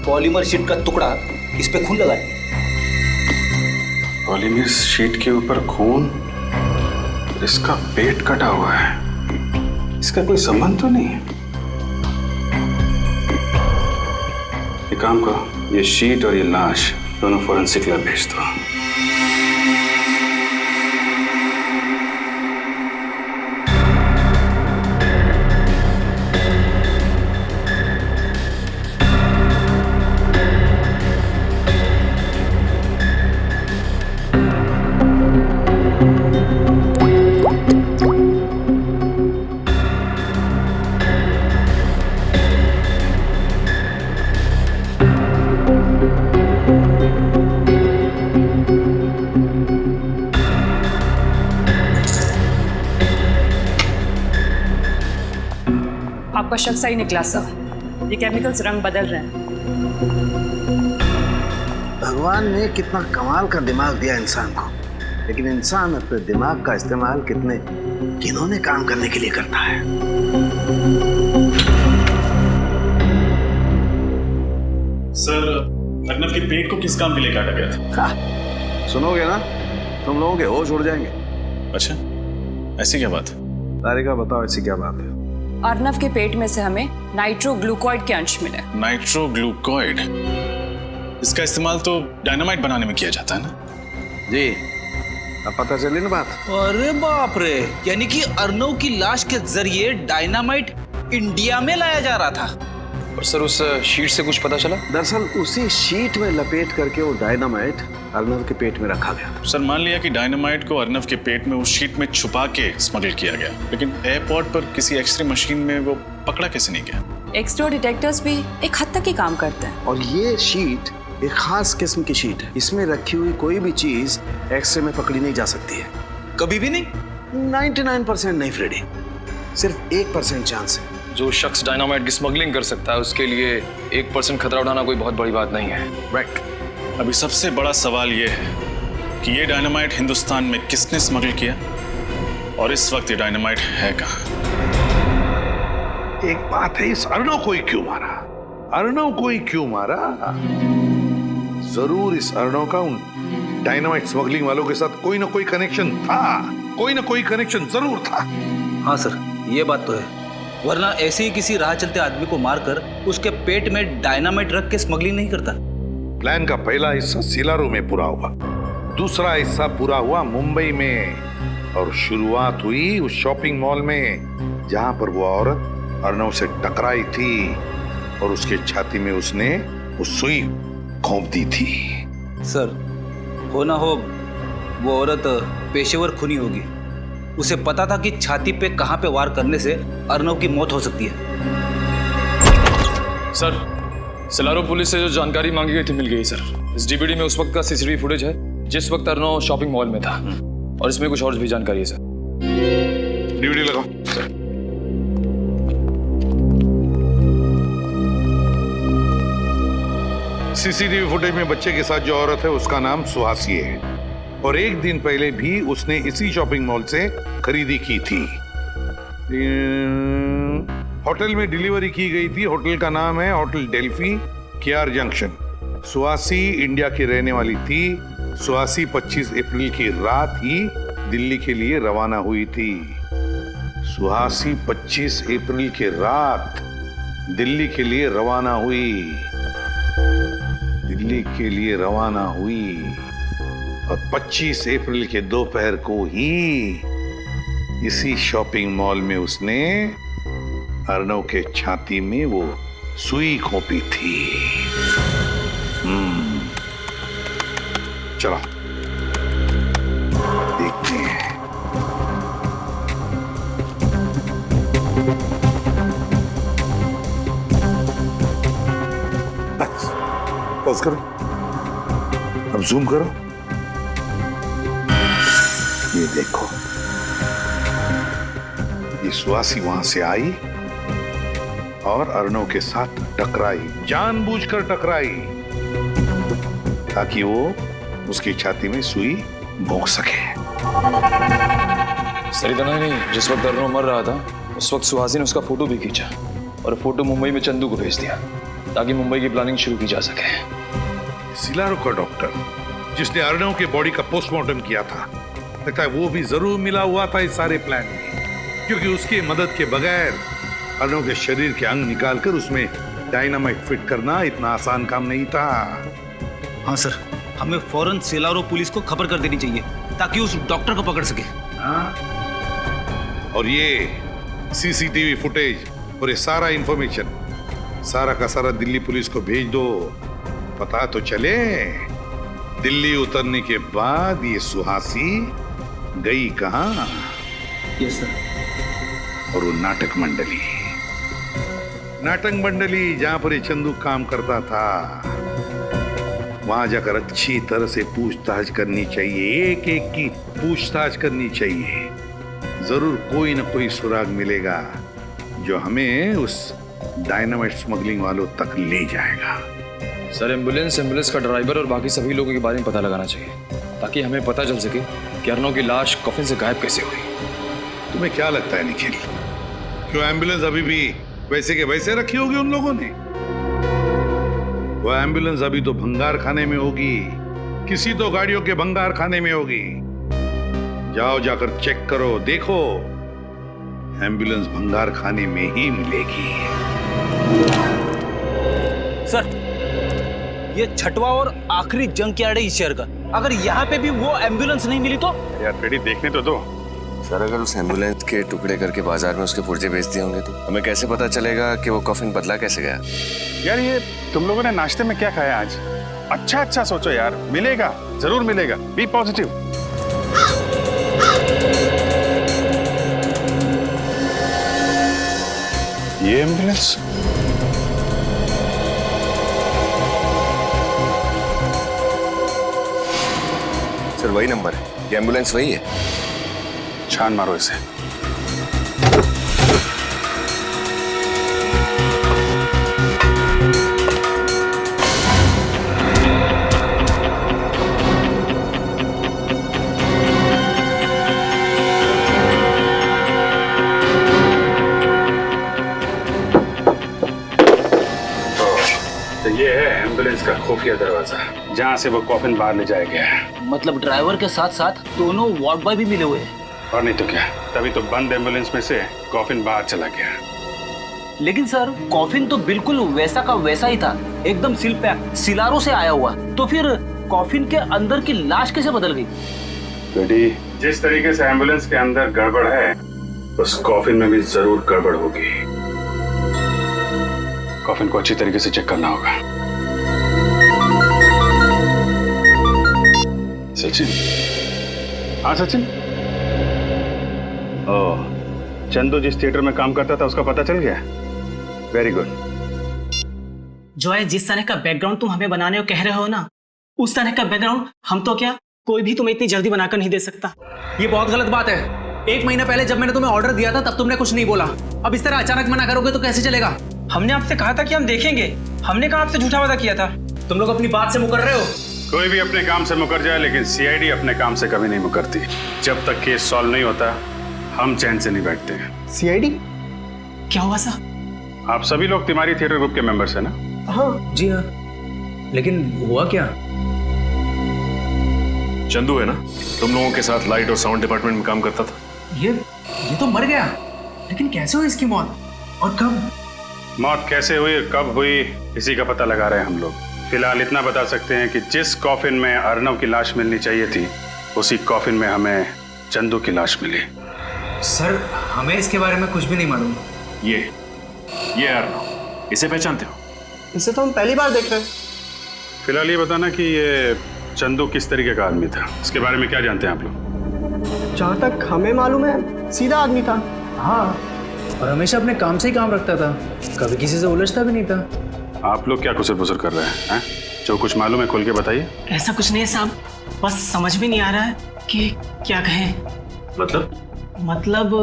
पॉलीमर शीट का टुकड़ा इस पे खून लगा है। पॉलीमर शीट के ऊपर खून, इसका पेट कटा हुआ है, इसका कोई संबंध तो नहीं है। एक काम करो, ये शीट और ये लाश दोनों फोरेंसिक लैब भेज दो। आपका शक सही निकला सर, ये केमिकल्स रंग बदल रहे हैं। भगवान ने कितना कमाल का दिमाग दिया इंसान को, लेकिन इंसान अपने दिमाग का इस्तेमाल कितने घिनौने काम करने के लिए करता है। सर, अर्नव के पेट को किस काम के लिए काटा गया था? सुनोगे ना, तुम लोगों के होश उड़ जाएंगे। अच्छा, ऐसी क्या बात है? तारिका बताओ, ऐसी क्या बात है? अर्नव के पेट में से हमें नाइट्रोग्लूकोइड के अंश मिले। नाइट्रोग्लूकोइड, इसका इस्तेमाल तो डायनामाइट बनाने में किया जाता है ना? जी, अब पता चली ना बात। अरे बाप रे, यानी कि अर्नव की लाश के जरिए डायनामाइट इंडिया में लाया जा रहा था। और सर उस शीट से कुछ पता चला? दरअसल उसी शीट में लपेट करके वो डायनामाइट अर्नव के पेट में रखा गया था। सर, मान लिया कि डायनामाइट को अर्नव के पेट में उस शीट में छुपा के स्मगल किया गया, लेकिन एयरपोर्ट पर किसी एक्सरे मशीन में वो पकड़ा कैसे नहीं गया? एक्सरे डिटेक्टर्स भी एक हद तक ही काम करते हैं। और ये शीट एक खास किस्म की शीट है, इसमें रखी हुई कोई भी चीज एक्सरे में पकड़ी नहीं जा सकती है। कभी भी नहीं? 99% नहीं फ्रेडी, सिर्फ 1% चांस है। जो शख्स डायनामाइट की स्मगलिंग कर सकता है उसके लिए 1% खतरा उठाना कोई बहुत बड़ी बात नहीं है। राइट। अभी सबसे बड़ा सवाल ये है कि ये डायनामाइट हिंदुस्तान में किसने स्मगल किया और इस वक्त ये डायनामाइट है कहाँ? एक बात है, इस अर्नव को ही क्यों मारा? अर्नव को ही क्यों मारा? जरूर इस अर्नव का उन डायनामाइट स्मगलिंग वालों के साथ कोई ना कोई कनेक्शन था, कोई ना कोई कनेक्शन जरूर था। हाँ सर, ये बात तो है, वरना ऐसे ही किसी राह चलते आदमी को मारकर उसके पेट में डायनामाइट रख के स्मगलिंग नहीं करता। प्लान का पहला हिस्सा सिलारो में पूरा हुआ, दूसरा हिस्सा पूरा हुआ मुंबई में, और शुरुआत हुई उस शॉपिंग मॉल में जहां पर वो औरत अर्नव से टकराई थी और उसके छाती में उसने वो सुई घोंप दी थी। सर, हो ना हो वो औरत पेशेवर खूनी होगी, उसे पता था कि छाती पे कहां पे वार करने से अर्नव की मौत हो सकती है। सर, सिलारो पुलिस से जो जानकारी मांगी गई थी मिल गई सर। इस डीवीडी में उस वक्त का सीसीटीवी फुटेज है जिस वक्त अर्नव शॉपिंग मॉल में था, और इसमें कुछ और भी जानकारी है सर। डीवीडी लगाओ सर। सीसीटीवी फुटेज में बच्चे के साथ जो औरत है उसका नाम सुहासी है, और एक दिन पहले भी उसने इसी शॉपिंग मॉल से खरीदी की थी। होटल में डिलीवरी की गई थी। होटल का नाम है hotel Delphi, KR junction. Suhasi India की रहने वाली थी। सुहासी 25 अप्रैल की रात ही दिल्ली के लिए रवाना हुई थी। सुहासी 25 अप्रैल की रात दिल्ली के लिए रवाना हुई, दिल्ली के लिए रवाना हुई, और 25 अप्रैल के दोपहर को ही इसी शॉपिंग मॉल में उसने अर्नव के छाती में वो सुई घोंपी थी। चलो देखते हैं। पॉज करो, अब जूम करो। ये देखो, ये सुहासी वहां से आई और अर्णव के साथ टकराई, जानबूझकर टकराई ताकि वो उसकी छाती में सुई भोंक सके। सर इतना ही नहीं, जिस वक्त अर्णव मर रहा था उस वक्त सुहासी ने उसका फोटो भी खींचा और फोटो मुंबई में चंदू को भेज दिया ताकि मुंबई की प्लानिंग शुरू की जा सके। सिलारो का डॉक्टर जिसने अर्णव के बॉडी का पोस्टमार्टम किया था, लगता है वो भी जरूर मिला हुआ था इस सारे प्लान में, क्योंकि उसकी मदद के बगैर अर्णव के शरीर के अंग निकालकर उसमें डायनामाइट फिट करना इतना आसान काम नहीं था। हाँ सर, हमें फौरन सिलारो पुलिस को खबर कर देनी चाहिए ताकि उस डॉक्टर को पकड़ सके। और ये सीसीटीवी फुटेज और ये सारा इंफॉर्मेशन सारा का सारा दिल्ली पुलिस को भेज दो, पता तो चले दिल्ली उतरने के बाद ये सुहासी गई कहां। Yes sir. और वो नाटक मंडली जहां पर ये चंदू काम करता था, वहां जाकर अच्छी तरह से पूछताछ करनी चाहिए, एक एक की पूछताछ करनी चाहिए। जरूर कोई ना कोई सुराग मिलेगा जो हमें उस डायनामाइट स्मगलिंग वालों तक ले जाएगा। सर एम्बुलेंस का ड्राइवर और बाकी सभी लोगों के बारे में पता लगाना चाहिए ताकि हमें पता चल सके कि अर्णव की लाश कफिन से गायब कैसे हुई। तुम्हें क्या लगता है निखिल, क्यों एम्बुलेंस अभी भी वैसे के वैसे रखी होगी उन लोगों ने? वो एम्बुलेंस अभी तो भंगार खाने में होगी, किसी तो गाड़ियों के भंगार खाने में होगी। जाओ जाकर चेक करो, देखो एम्बुलेंस भंगार खाने में ही मिलेगी। सर, ये छठवां और आखिरी जंग यार्ड है इस शहर का। अगर यहाँ पे भी वो एम्बुलेंस नहीं मिली तो? यार फ्रेडी, देखने तो दो। सर, अगर उस एम्बुलेंस के टुकड़े करके बाजार में उसके पुर्जे बेच दिए होंगे तो हमें कैसे पता चलेगा कि वो कॉफिन बदला कैसे गया? यार ये तुम लोगों ने नाश्ते में क्या खाया आज? अच्छा सोचो यार, मिलेगा, जरूर मिलेगा। B positive. ये एम्बुलेंस सर वही नंबर है, ये एम्बुलेंस वही है। छान मारो इसे। तो ये है एम्बुलेंस का खुफिया दरवाजा, जहाँ से वो कॉफिन बाहर ले जाया गया है। मतलब ड्राइवर के साथ साथ दोनों वार्ड बॉय भी मिले हुए हैं। और नहीं तो क्या, तभी तो बंद एम्बुलेंस में से कॉफिन बाहर चला गया। लेकिन सर, कॉफिन तो बिल्कुल वैसा का वैसा ही था, एकदम सील पैक, सिलारो से आया हुआ। तो फिर कॉफिन के अंदर की लाश कैसे बदल गई? बेटी, जिस तरीके से एम्बुलेंस के अंदर गड़बड़ है, उस कॉफिन में भी जरूर गड़बड़ होगी। कॉफिन को अच्छी तरीके से चेक करना होगा। सचिन, हाँ सचिन। ओह, चंदू जिस थिएटर में काम करता था उसका पता चल गया? Very good. जो है, जिस तरह का बैकग्राउंड तुम हमें बनाने को कह रहे हो ना, उस तरह का बैकग्राउंड हम तो क्या, कोई भी तुम्हें इतनी जल्दी बनाकर नहीं दे सकता। ये बहुत गलत बात है। 1 महीना पहले जब मैंने तुम्हें ऑर्डर दिया था तब तुमने कुछ नहीं बोला। अब इस तरह अचानक मना करोगे तो कैसे चलेगा? हमने आपसे कहा था कि हम देखेंगे, हमने कहा आपसे झूठा वादा किया था। तुम लोग अपनी बात से मुकर रहे हो। कोई भी अपने काम से मुकर जाए, लेकिन सीआईडी अपने काम से कभी नहीं मुकरती। जब तक केस सॉल्व नहीं होता, हम चैन से नहीं बैठते हैं। सीआईडी? क्या हुआ सर? आप सभी लोग तिवारी थिएटर ग्रुप के मेंबर्स हैं ना? हाँ जी हाँ। लेकिन हुआ क्या? चंदू है ना, तुम लोगों के साथ लाइट और साउंड डिपार्टमेंट में काम करता था। ये तो मर गया, लेकिन कैसे हुई इसकी मौत और कब? मौत कैसे हुई और कब हुई, इसी का पता लगा रहे हैं हम लोग। फिलहाल इतना बता सकते हैं कि जिस कॉफिन में अर्णव की लाश मिलनी चाहिए थी, उसी कॉफिन में हमें चंदू की लाश मिली। सर, हमें इसके बारे में कुछ भी नहीं मालूम। ये अर्णव, इसे पहचानते हो? इसे तो हम पहली बार देख रहे हैं। फिलहाल ये बताना कि ये चंदू किस तरीके का आदमी था, इसके बारे में क्या जानते हैं आप लोग? जहाँ तक हमें मालूम है, सीधा आदमी था। हाँ, और हमेशा अपने काम से ही काम रखता था, कभी किसी से उलझता भी नहीं था। आप लोग क्या कुसर पुसर कर रहे हैं? जो कुछ मालूम है खोल के बताइए। ऐसा कुछ नहीं है साहब, बस समझ में नहीं आ रहा है कि क्या कहें। मतलब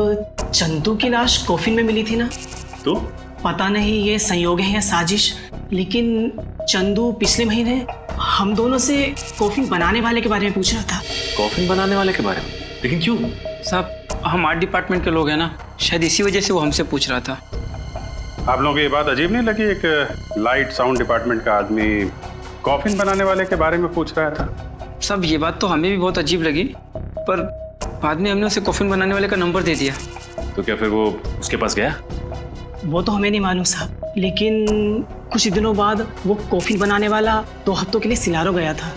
चंदू की लाश कॉफिन में मिली थी ना, तो पता नहीं ये संयोग है या साजिश, लेकिन चंदू पिछले महीने हम दोनों से कॉफिन बनाने वाले के बारे में पूछ रहा था। कॉफिन बनाने वाले के बारे में? लेकिन क्यों? साहब हम आर्ट डिपार्टमेंट के लोग हैं ना, शायद इसी वजह से वो हमसे पूछ रहा था। आप लोगों को ये बात अजीब नहीं लगी? एक लाइट साउंड डिपार्टमेंट का आदमी कॉफिन बनाने वाले के बारे में पूछ रहा था। साहब ये बात तो हमें भी बहुत अजीब लगी, पर बाद में हमने उसे कॉफिन बनाने वाले का नंबर दे दिया। तो क्या फिर वो उसके पास गया? वो तो हमें नहीं मालूम साहब, लेकिन कुछ दिनों बाद वो कॉफिन बनाने वाला 2 हफ्तों के लिए सिलारो गया था।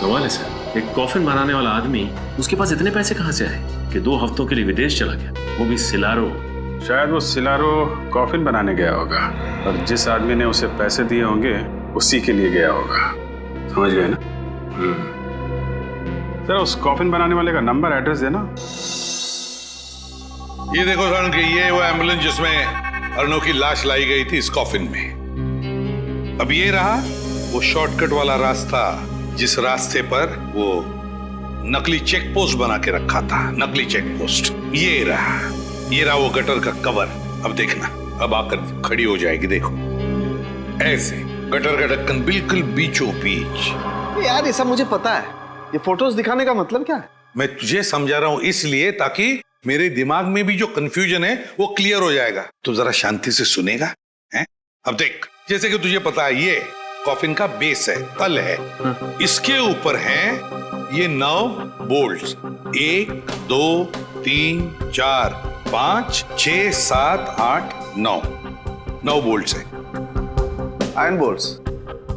कमाल है सर, एक कॉफिन बनाने वाला आदमी, उसके पास इतने पैसे कहाँ से आए कि 2 हफ्तों के लिए विदेश चला गया, वो भी सिलारो। शायद वो सिलारो कॉफिन बनाने गया होगा और जिस आदमी ने उसे पैसे दिए होंगे उसी के लिए गया होगा। समझ गए ना? सर उस कॉफिन बनाने वाले का नंबर एड्रेस देना। ये देखो सर कि ये वो एम्बुलेंस जिसमें अर्णव की लाश लाई गई थी इस कॉफिन में। अब ये रहा वो शॉर्टकट वाला रास्ता जिस रास्ते पर वो नकली चेक पोस्ट बना के रखा था। नकली चेक पोस्ट ये रहा वो गटर का कवर। अब देखना, अब आकर खड़ी हो जाएगी, देखो ऐसे गटर का ढक्कन बिल्कुल बीचों बीच। यार ये सब मुझे पता है, ये फोटोज दिखाने का मतलब क्या है? मैं तुझे समझा रहा हूं इसलिए ताकि मेरे दिमाग में भी जो कंफ्यूजन है वो क्लियर हो जाएगा। तो जरा शांति से सुनेगा हैं? अब देख, जैसे कि तुझे पता है ये कॉफिन का बेस है, तल है, इसके ऊपर हैं ये 9 बोल्ट्स। 1 2 3 4 5 6 7 8 9 बोल्ट्स है। Iron bolts?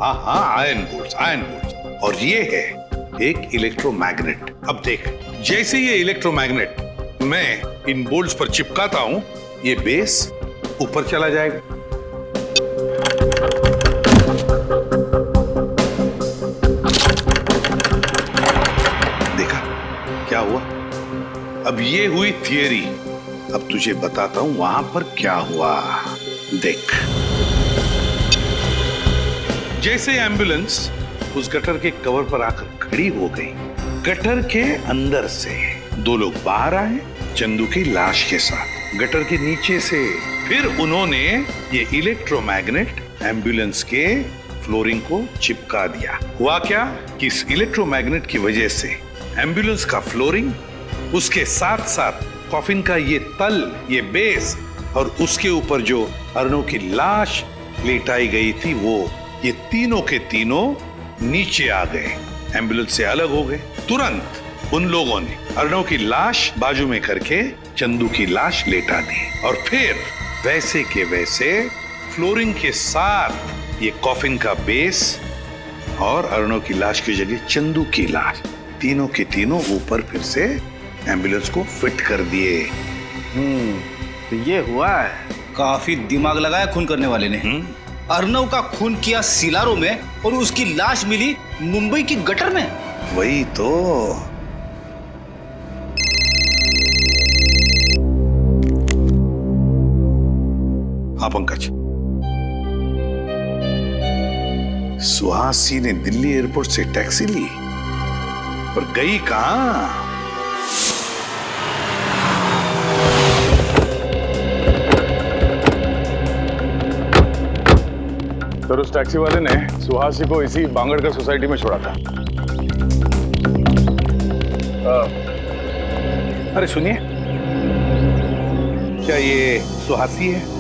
हाँ आयरन बोल्ट्स। और ये है एक इलेक्ट्रोमैग्नेट। अब देख, जैसे ये इलेक्ट्रोमैग्नेट मैं इन बोल्ट्स पर चिपकाता हूं, ये बेस ऊपर चला जाएगा। देखा क्या हुआ? अब ये हुई थियरी, अब तुझे बताता हूं वहां पर क्या हुआ। देख, जैसे एम्बुलेंस उस गटर के कवर पर आकर खड़ी हो गई, गटर के अंदर से 2 लोग बाहर आए चंदू की लाश के साथ। गटर के नीचे से फिर उन्होंने ये इलेक्ट्रोमैग्नेट एम्बुलेंस के फ्लोरिंग को चिपका दिया। हुआ क्या कि इस इलेक्ट्रोमैग्नेट की वजह से एम्बुलेंस का फ्लोरिंग, उसके साथ साथ कॉफिन का ये तल, ये बेस और उसके ऊपर जो अर्णव की लाश लेटाई गई थी वो, ये तीनों के तीनों नीचे आ गए, एम्बुलेंस से अलग हो गए। तुरंत उन लोगों ने अर्णव की लाश बाजू में करके चंदू की लाश लेटा दी और फिर वैसे के वैसे फ्लोरिंग के साथ ये कॉफिन का बेस और अर्णव की लाश की जगह चंदू की लाश, तीनों के तीनों ऊपर फिर से एम्बुलेंस को फिट कर दिए। तो ये हुआ है। काफी दिमाग लगाया खून करने वाले ने। अर्णव का खून किया सिलारो में और उसकी लाश मिली मुंबई की गटर में। वही तो। हाँ पंकज, सुहासी ने दिल्ली एयरपोर्ट से टैक्सी ली, पर गई कहां? सर उस टैक्सी वाले ने सुहासी को इसी बांगड़कर सोसाइटी में छोड़ा था। अरे सुनिए, क्या ये सुहासी है?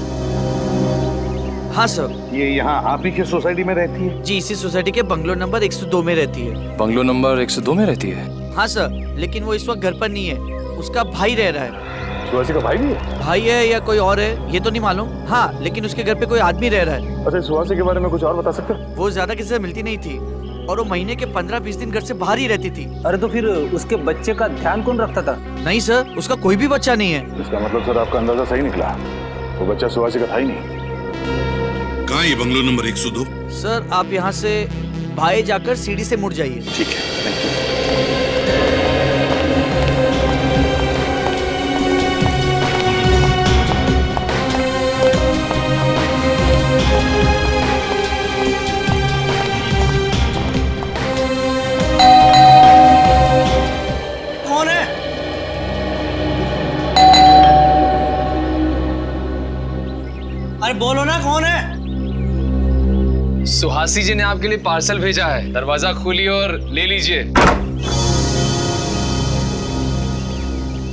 हाँ सर। ये यहाँ आप ही के सोसाइटी में रहती है? जी, इसी सोसाइटी के बंगलो नंबर 102 में रहती है। बंगलो नंबर 102 में रहती है? हाँ सर, लेकिन वो इस वक्त घर पर नहीं है, उसका भाई रह रहा है। सुहासी का भाई भी है? भाई है या कोई और है ये तो नहीं मालूम। हाँ, लेकिन उसके घर पे कोई आदमी रह रहा है। अच्छा, सुहासी के बारे में कुछ और बता सकते हो? वो ज्यादा किसी से मिलती नहीं थी और वो महीने के 15-20 दिन घर से बाहर ही रहती थी। अरे तो फिर उसके बच्चे का ध्यान कौन रखता था? नहीं सर, उसका कोई भी बच्चा नहीं है। इसका मतलब सर आपका अंदाजा सही निकला, वो बच्चा सुहासी का था ही नहीं। कहाँ ये बंगलो नंबर 102? सर आप यहाँ से बाएं जाकर सीढ़ी से मुड़ जाइए। ठीक है, थैंक यू। बोलो ना कौन है? सुहासी जी ने आपके लिए पार्सल भेजा है, दरवाजा खोलिए और ले लीजिए।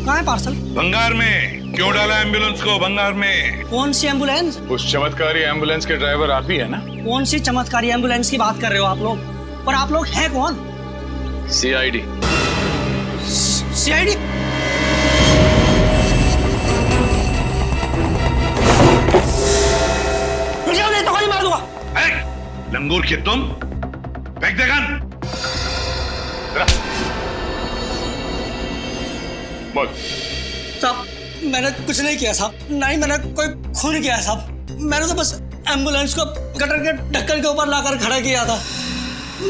कहाँ है पार्सल? भंगार में। क्यों डाला एम्बुलेंस को भंगार में? कौन सी एम्बुलेंस? उस चमत्कारी एम्बुलेंस के ड्राइवर आप ही है ना? कौन सी चमत्कारी एम्बुलेंस की बात कर रहे हो आप लोग? और आप लोग हैं कौन? CID। CID? मुझे नहीं तो गोली मार दूंगा। लंगूर के तुम फेंक दे गन। बोल। साहब मैंने कुछ नहीं किया साहब, ना ही मैंने कोई खून किया साहब। मैंने तो बस एम्बुलेंस को गटर के ढक्कन के ऊपर लाकर खड़ा किया था।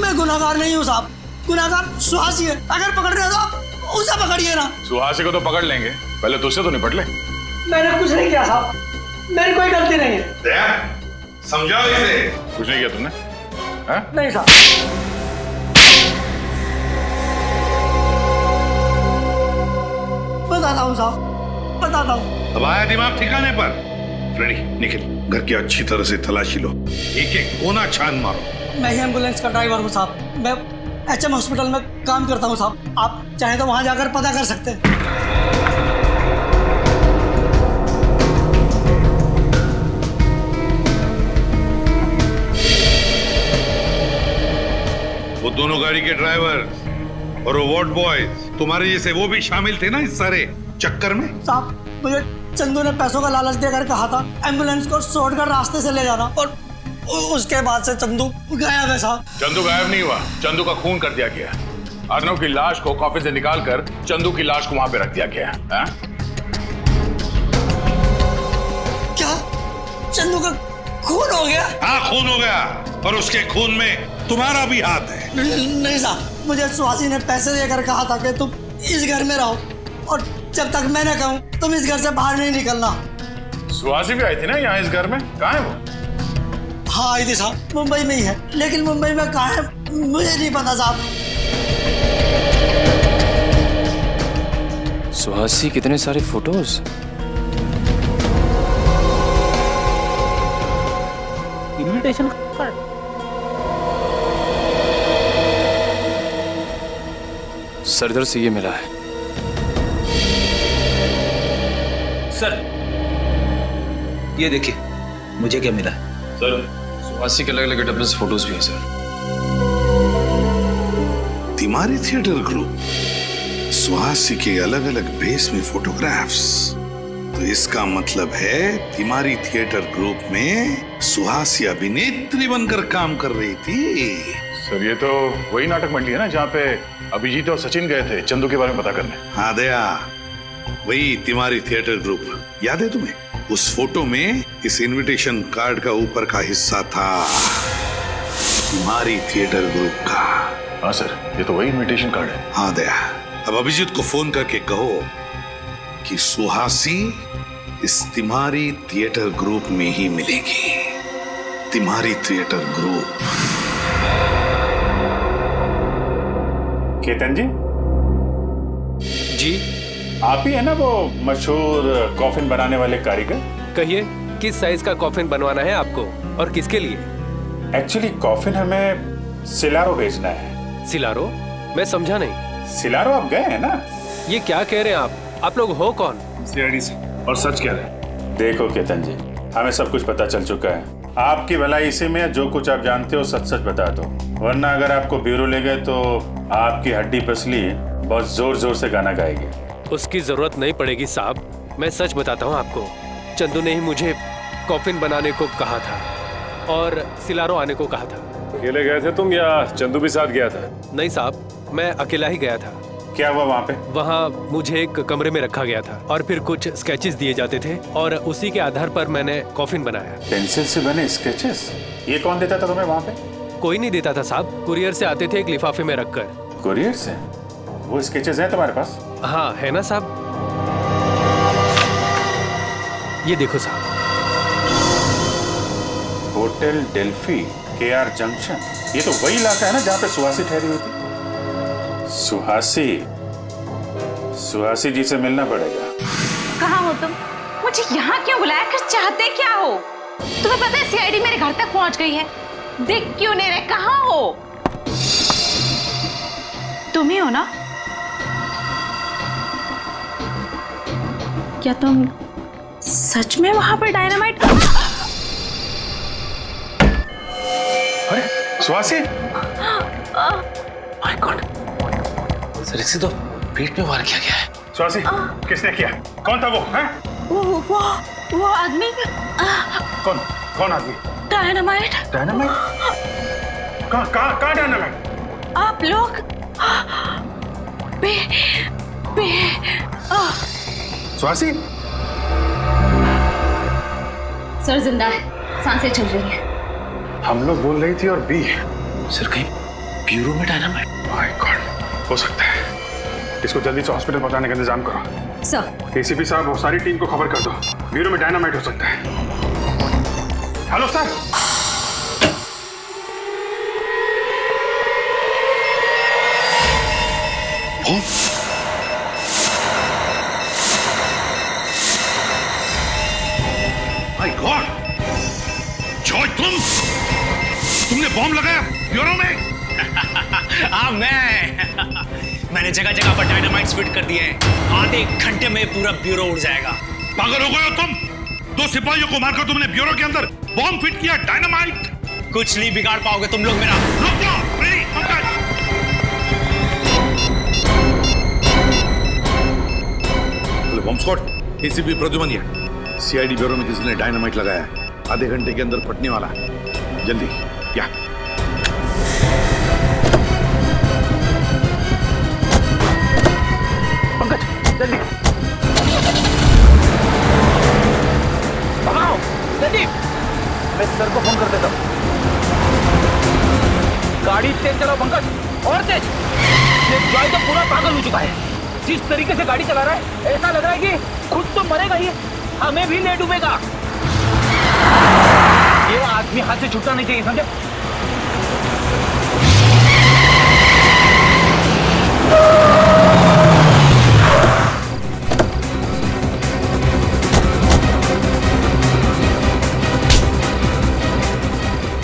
मैं गुनाहगार नहीं हूँ साहब, गुनाहगार सुहासी है। अगर पकड़ रहे हो तो आप उसे पकड़िए ना। सुहासी को तो पकड़ लेंगे, पहले तुझसे तो निपट ले। मैंने कुछ नहीं किया साहब, मेरी कोई गलती नहीं है। समझाओ इसे। कुछ नहीं किया तुमने? नहीं साहब। बताता हूँ साहब, बताता हूँ। अब आया दिमाग ठिकाने पर? फ्रेडी निखिल, घर की अच्छी तरह से तलाशी लो, एक एक कोना छान मारो। मैं ही एम्बुलेंस का ड्राइवर हूँ साहब, मैं HM हॉस्पिटल में काम करता हूँ साहब। आप चाहें तो वहाँ जाकर पता कर सकते हैं। वो दोनों गाड़ी के ड्राइवर और वो वार्ड बॉयज तुम्हारे जैसे वो भी शामिल थे ना इस सारे चक्कर में? साहब मुझे चंदू ने पैसों का लालच देकर कहा था एम्बुलेंस को शॉर्टकट रास्ते से ले जाना, और उसके बाद से चंदू गायब है साहब। चंदू गायब नहीं हुआ, चंदू का खून कर दिया गया। अर्नव की लाश को कॉफी से निकालकर चंदू की लाश को वहां पे रख दिया गया है। क्या चंदू का खून हो गया? हाँ खून हो गया, और उसके खून में तुम्हारा भी हाथ है। नहीं साहब, मुझे सुहासी ने पैसे देकर कहा था कि तुम इस घर में रहो, और जब तक मैं न कहूं तुम इस घर से बाहर नहीं निकलना। सुहासी भी आई थी ना यहाँ इस घर में, कहाँ है वो? हाँ आई थी साहब, मुंबई में ही है, लेकिन मुंबई में कहाँ है मुझे नहीं पता साहब। सुहासी कितने सारे फोटोज। Invitation card. सरदार से ये मिला है। सर ये देखिए मुझे क्या मिला है। सर सुहासी के अलग अलग गेटअप में फोटोज भी हैं सर। तिमारी थिएटर ग्रुप, सुहासी के अलग अलग बेस में फोटोग्राफ्स। तो इसका मतलब है तिमारी थिएटर ग्रुप में सुहासी अभिनेत्री बनकर काम कर रही थी। सर ये तो वही नाटक मंडली है ना जहाँ पे अभिजीत और सचिन गए थे चंदू के बारे में पता करने। हाँ दया, वही तिमारी थिएटर ग्रुप। याद है तुम्हें? उस फोटो में इस इनविटेशन कार्ड का ऊपर का हिस्सा था तिमारी थिएटर ग्रुप का। हाँ सर, ये तो वही इनविटेशन कार्ड है। हाँ दया, अब अभिजीत को फोन करके कहो कि सुहासी इस तिमारी थिएटर ग्रुप में ही मिलेगी। तिमारी थिएटर ग्रुप। केतन जी जी आप ही है ना वो मशहूर कॉफिन बनाने वाले कारीगर? कहिए किस साइज का कॉफिन बनवाना है आपको और किसके लिए? एक्चुअली कॉफिन हमें सिलारो भेजना है। सिलारो? मैं समझा नहीं। सिलारो आप गए हैं ना? ये क्या कह रहे हैं आप लोग हो कौन? सीआईडी से। और सच कह रहे हैं। देखो केतन जी, हमें सब कुछ पता चल चुका है। आपकी भलाई इसी में, जो कुछ आप जानते हो सच सच बता दो, वरना अगर आपको ब्यूरो ले गए तो आपकी हड्डी पसली बहुत जोर जोर से गाना गाएगी। उसकी जरूरत नहीं पड़ेगी साहब, मैं सच बताता हूँ आपको। चंदू ने ही मुझे कॉफिन बनाने को कहा था और सिलारो आने को कहा था। अकेले गए थे तुम या चंदू भी साथ गया था? नहीं साहब, मैं अकेला ही गया था। क्या हुआ वहाँ पे? वहाँ मुझे एक कमरे में रखा गया था और फिर कुछ स्केचेस दिए जाते थे और उसी के आधार पर मैंने कॉफिन बनाया। पेंसिल से बने स्केचेस? ये कौन देता था तुम्हें वहाँ पे? कोई नहीं देता था साहब, कुरियर से आते थे एक लिफाफे में रखकर। कुरियर से? वो स्केचेस हैं तुम्हारे पास? हाँ है ना साहब, ये देखो साहब। होटल डेल्फी, KR जंक्शन, ये तो वही इलाका है ना जहाँ पे सुहासी ठहरी हुई थी। सुहासी जी से मिलना पड़ेगा। कहाँ हो तुम? मुझे यहाँ क्यों बुलाया? कर चाहते क्या हो? तुम्हें पता है सीआईडी मेरे घर तक पहुंच गई है। दिख क्यों नहीं रहे? कहाँ हो? तुम ही हो ना? क्या तुम सच में वहां पर डायनामाइट? अरे सुहासी! माय गॉड, सर इसे तो पेट में वार किया गया है। सुहासी, किसने किया? कौन था वो? हैं? वो आदमी। कौन आदमी? डायनामाइट। डायनामाइट? कहाँ डायनामाइट? आप लोग सुहासी? सर जिंदा है, सांसें चल रही हैं। हम लोग बोल रही थी और बी। सर कहीं ब्यूरो में डायनामाइट? माय गॉड, हो सकता है। इसको जल्दी से हॉस्पिटल पहुंचाने का इंतजाम करो। सर। एसीपी साहब और सारी टीम को खबर कर दो, ब्यूरो में डायनामाइट हो सकता है। Hello sir. My God, George तुमने बॉम्ब लगाया ब्यूरो में? हाँ मैंने जगह जगह पर डायनामाइट फिट कर दिए हैं। आधे घंटे में पूरा ब्यूरो उड़ जाएगा। पागल हो गए हो तुम? 2 सिपाहियों को मारकर तुमने ब्यूरो के अंदर बॉम्ब फिट किया, डायनामाइट? कुछ नहीं बिगाड़ पाओगे तुम लोग मेरा। रुक जाओ, please Pankaj. Bomb squad, ACP Pradyuman, CID bureau में किसी ने डायनामाइट लगाया है, आधे घंटे के अंदर फटने वाला है, जल्दी क्या? पंकज जल्दी भगाओ, जल्दी। मैं सर को फोन कर देता हूँ। गाड़ी तेज चलाओ पंकज, और तेज। ये जॉय तो पूरा पागल हो चुका है। जिस तरीके से गाड़ी चला रहा है ऐसा लग रहा है कि खुद तो मरेगा ही, हमें भी ले डूबेगा। ये आदमी हाथ से छूटना नहीं चाहिए, समझे?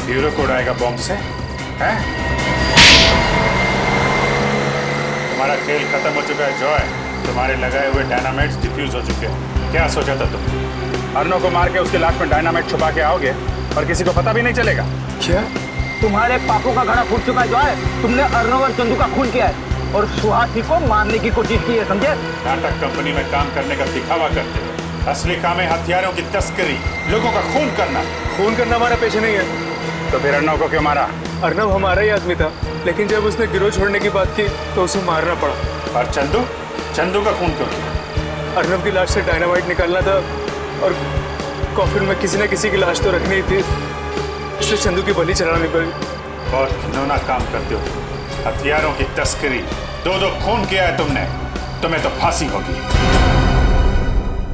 ब्यूरो को उड़ाएगा बॉम्ब से, हैं? तुम्हारा खेल खत्म हो चुका है जॉय। तुम्हारे लगाए हुए डायनामाइट्स डिफ्यूज हो चुके हैं। क्या सोचा था तुम? अर्नव को मार के उसकी लाश में डायनामाइट छुपा के आओगे और किसी को पता भी नहीं चलेगा? क्या? तुम्हारे पापों का घड़ा फूट चुका है जॉय। तुमने अर्नव और चंदू का खून किया है और सुहासी को मारने की कोशिश की है, समझे? नाटक कंपनी में काम करने का दिखावा करते हो। असली काम है हथियारों की तस्करी, लोगों का खून करना। खून करना हमारा पेशा नहीं है। तो फिर अर्नव को क्यों मारा? अर्नव हमारा ही आदमी था, लेकिन जब उसने गिरोह छोड़ने की बात की तो उसे मारना पड़ा। और चंदू का खून क्यों किया? अर्नव की लाश से डायनामाइट निकालना था और कॉफिन में किसी न किसी की लाश तो रखनी ही थी, इसलिए चंदू की बलि चढ़ानी पड़ी। बहुत घिनौना काम करते हो, हथियारों की तस्करी। 2 खून किया है तुमने, तुम्हें तो फांसी होगी।